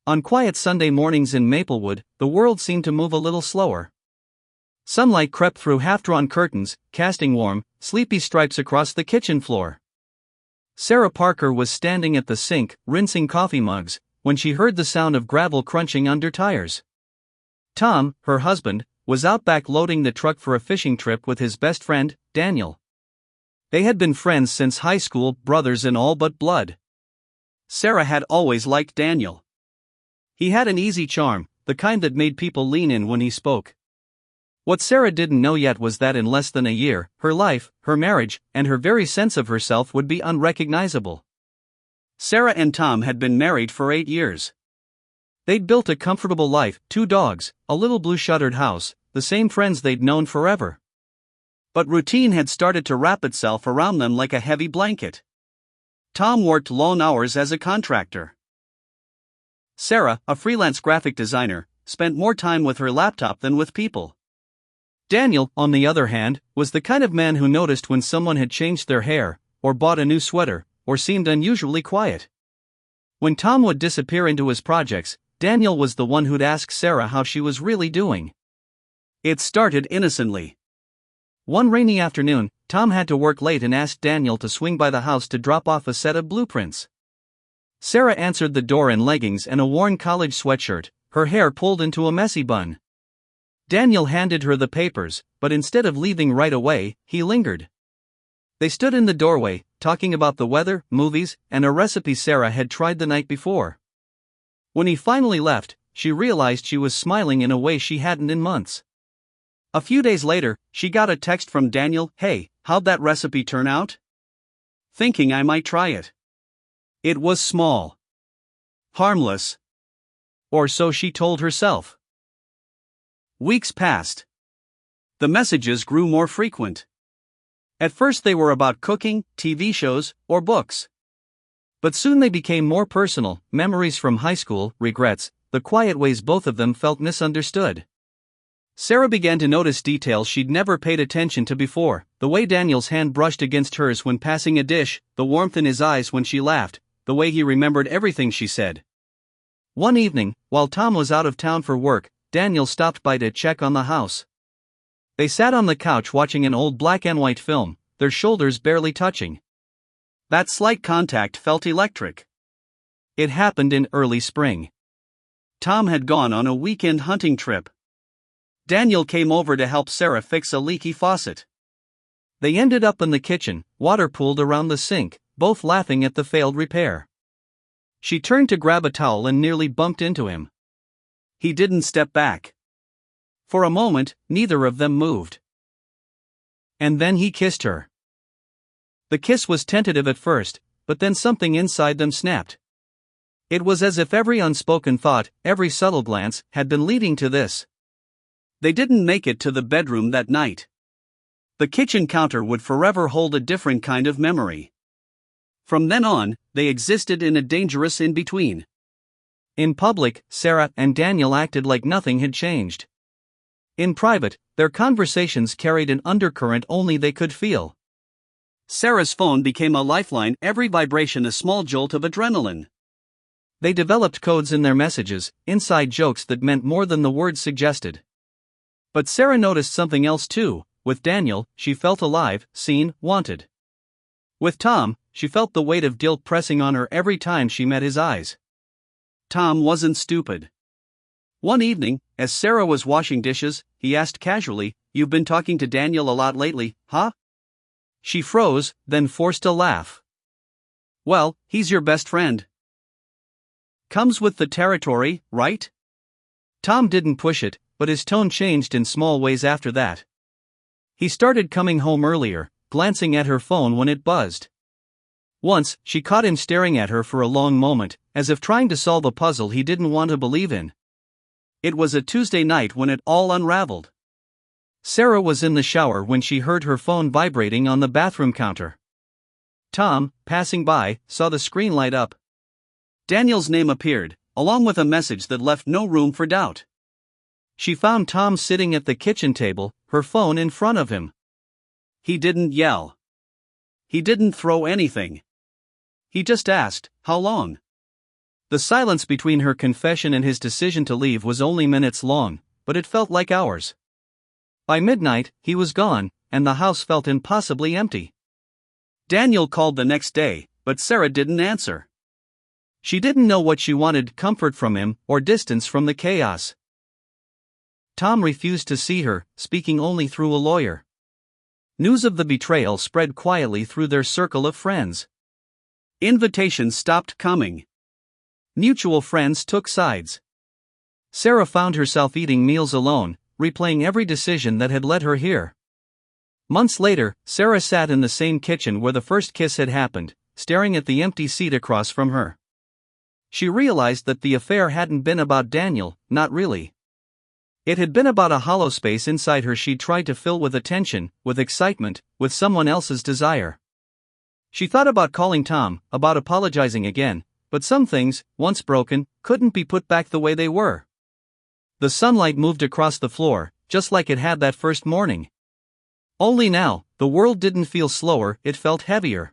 On quiet Sunday mornings in Maplewood, the world seemed to move a little slower. Sunlight crept through half-drawn curtains, casting warm, sleepy stripes across the kitchen floor. Sarah Parker was standing at the sink, rinsing coffee mugs, when she heard the sound of gravel crunching under tires. Tom, her husband, was out back loading the truck for a fishing trip with his best friend, Daniel. They had been friends since high school, brothers in all but blood. Sarah had always liked Daniel. He had an easy charm, the kind that made people lean in when he spoke. What Sarah didn't know yet was that in less than a year, her life, her marriage, and her very sense of herself would be unrecognizable. Sarah and Tom had been married for 8 years. They'd built a comfortable life, 2 dogs, a little blue-shuttered house, the same friends they'd known forever. But routine had started to wrap itself around them like a heavy blanket. Tom worked long hours as a contractor. Sarah, a freelance graphic designer, spent more time with her laptop than with people. Daniel, on the other hand, was the kind of man who noticed when someone had changed their hair, or bought a new sweater, or seemed unusually quiet. When Tom would disappear into his projects, Daniel was the one who'd ask Sarah how she was really doing. It started innocently. One rainy afternoon, Tom had to work late and asked Daniel to swing by the house to drop off a set of blueprints. Sarah answered the door in leggings and a worn college sweatshirt, her hair pulled into a messy bun. Daniel handed her the papers, but instead of leaving right away, he lingered. They stood in the doorway, talking about the weather, movies, and a recipe Sarah had tried the night before. When he finally left, she realized she was smiling in a way she hadn't in months. A few days later, she got a text from Daniel, "Hey, how'd that recipe turn out? Thinking I might try it." It was small. Harmless. Or so she told herself. Weeks passed. The messages grew more frequent. At first they were about cooking, TV shows, or books. But soon they became more personal, memories from high school, regrets, the quiet ways both of them felt misunderstood. Sarah began to notice details she'd never paid attention to before, the way Daniel's hand brushed against hers when passing a dish, the warmth in his eyes when she laughed, the way he remembered everything she said. One evening, while Tom was out of town for work, Daniel stopped by to check on the house. They sat on the couch watching an old black and white film, their shoulders barely touching. That slight contact felt electric. It happened in early spring. Tom had gone on a weekend hunting trip. Daniel came over to help Sarah fix a leaky faucet. They ended up in the kitchen, water pooled around the sink, both laughing at the failed repair. She turned to grab a towel and nearly bumped into him. He didn't step back. For a moment, neither of them moved. And then he kissed her. The kiss was tentative at first, but then something inside them snapped. It was as if every unspoken thought, every subtle glance, had been leading to this. They didn't make it to the bedroom that night. The kitchen counter would forever hold a different kind of memory. From then on, they existed in a dangerous in-between. In public, Sarah and Daniel acted like nothing had changed. In private, their conversations carried an undercurrent only they could feel. Sarah's phone became a lifeline, every vibration a small jolt of adrenaline. They developed codes in their messages, inside jokes that meant more than the words suggested. But Sarah noticed something else too. With Daniel, she felt alive, seen, wanted. With Tom, she felt the weight of guilt pressing on her every time she met his eyes. Tom wasn't stupid. One evening, as Sarah was washing dishes, he asked casually, "You've been talking to Daniel a lot lately, huh?" She froze, then forced a laugh. "Well, he's your best friend. Comes with the territory, right?" Tom didn't push it, but his tone changed in small ways after that. He started coming home earlier, glancing at her phone when it buzzed. Once, she caught him staring at her for a long moment, as if trying to solve a puzzle he didn't want to believe in. It was a Tuesday night when it all unraveled. Sarah was in the shower when she heard her phone vibrating on the bathroom counter. Tom, passing by, saw the screen light up. Daniel's name appeared, along with a message that left no room for doubt. She found Tom sitting at the kitchen table, her phone in front of him. He didn't yell. He didn't throw anything. He just asked, "How long?" The silence between her confession and his decision to leave was only minutes long, but it felt like hours. By midnight, he was gone, and the house felt impossibly empty. Daniel called the next day, but Sarah didn't answer. She didn't know what she wanted: comfort from him, or distance from the chaos. Tom refused to see her, speaking only through a lawyer. News of the betrayal spread quietly through their circle of friends. Invitations stopped coming. Mutual friends took sides. Sarah found herself eating meals alone, replaying every decision that had led her here. Months later, Sarah sat in the same kitchen where the first kiss had happened, staring at the empty seat across from her. She realized that the affair hadn't been about Daniel, not really. It had been about a hollow space inside her she'd tried to fill with attention, with excitement, with someone else's desire. She thought about calling Tom, about apologizing again, but some things, once broken, couldn't be put back the way they were. The sunlight moved across the floor, just like it had that first morning. Only now, the world didn't feel slower, it felt heavier.